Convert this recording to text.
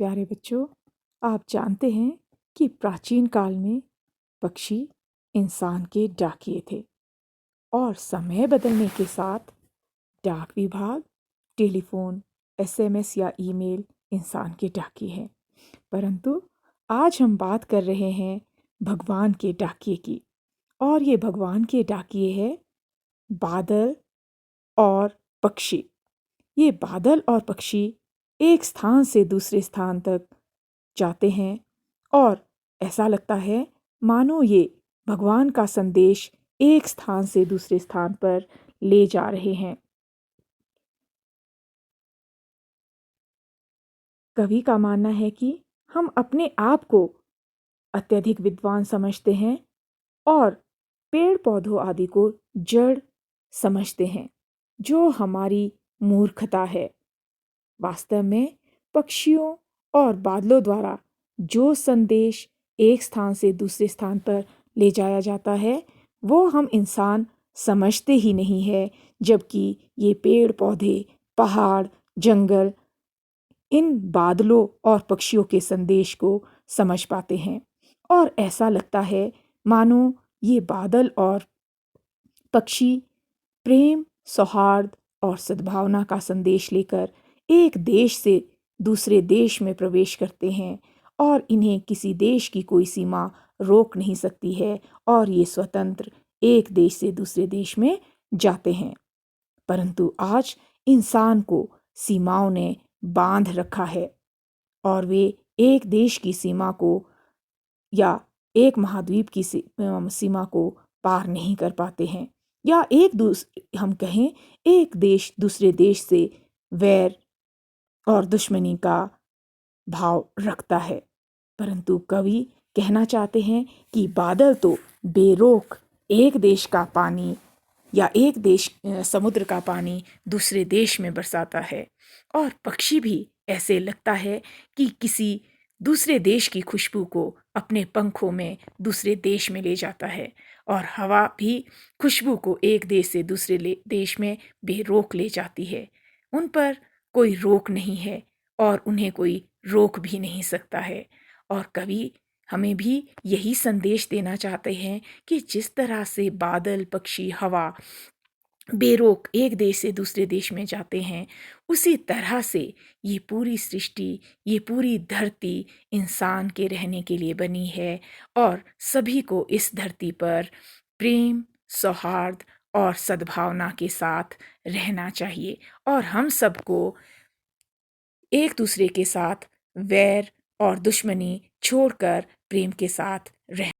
प्यारे बच्चों, आप जानते हैं कि प्राचीन काल में पक्षी इंसान के डाकिए थे और समय बदलने के साथ डाक विभाग, टेलीफोन, एसएमएस या ईमेल इंसान के डाकिए हैं। परंतु आज हम बात कर रहे हैं भगवान के डाकिए की, और ये भगवान के डाकिए है बादल और पक्षी। ये बादल और पक्षी एक स्थान से दूसरे स्थान तक जाते हैं और ऐसा लगता है मानो ये भगवान का संदेश एक स्थान से दूसरे स्थान पर ले जा रहे हैं। कवि का मानना है कि हम अपने आप को अत्यधिक विद्वान समझते हैं और पेड़ पौधों आदि को जड़ समझते हैं, जो हमारी मूर्खता है। वास्तव में पक्षियों और बादलों द्वारा जो संदेश एक स्थान से दूसरे स्थान पर ले जाया जाता है वो हम इंसान समझते ही नहीं है, जबकि ये पेड़ पौधे, पहाड़, जंगल इन बादलों और पक्षियों के संदेश को समझ पाते हैं। और ऐसा लगता है मानो ये बादल और पक्षी प्रेम, सौहार्द और सद्भावना का संदेश लेकर एक देश से दूसरे देश में प्रवेश करते हैं और इन्हें किसी देश की कोई सीमा रोक नहीं सकती है और ये स्वतंत्र एक देश से दूसरे देश में जाते हैं। परंतु आज इंसान को सीमाओं ने बांध रखा है और वे एक देश की सीमा को या एक महाद्वीप की सीमा को पार नहीं कर पाते हैं, या हम कहें एक देश दूसरे देश से वैर और दुश्मनी का भाव रखता है। परंतु कवि कहना चाहते हैं कि बादल तो बेरोक एक देश का पानी या एक देश समुद्र का पानी दूसरे देश में बरसाता है, और पक्षी भी ऐसे लगता है कि किसी दूसरे देश की खुशबू को अपने पंखों में दूसरे देश में ले जाता है, और हवा भी खुशबू को एक देश से दूसरे देश में बेरोक ले जाती है। उन पर कोई रोक नहीं है और उन्हें कोई रोक भी नहीं सकता है। और कवि हमें भी यही संदेश देना चाहते हैं कि जिस तरह से बादल, पक्षी, हवा बेरोक एक देश से दूसरे देश में जाते हैं, उसी तरह से ये पूरी सृष्टि, ये पूरी धरती इंसान के रहने के लिए बनी है और सभी को इस धरती पर प्रेम, सौहार्द और सद्भावना के साथ रहना चाहिए, और हम सबको एक दूसरे के साथ वैर और दुश्मनी छोड़कर प्रेम के साथ रह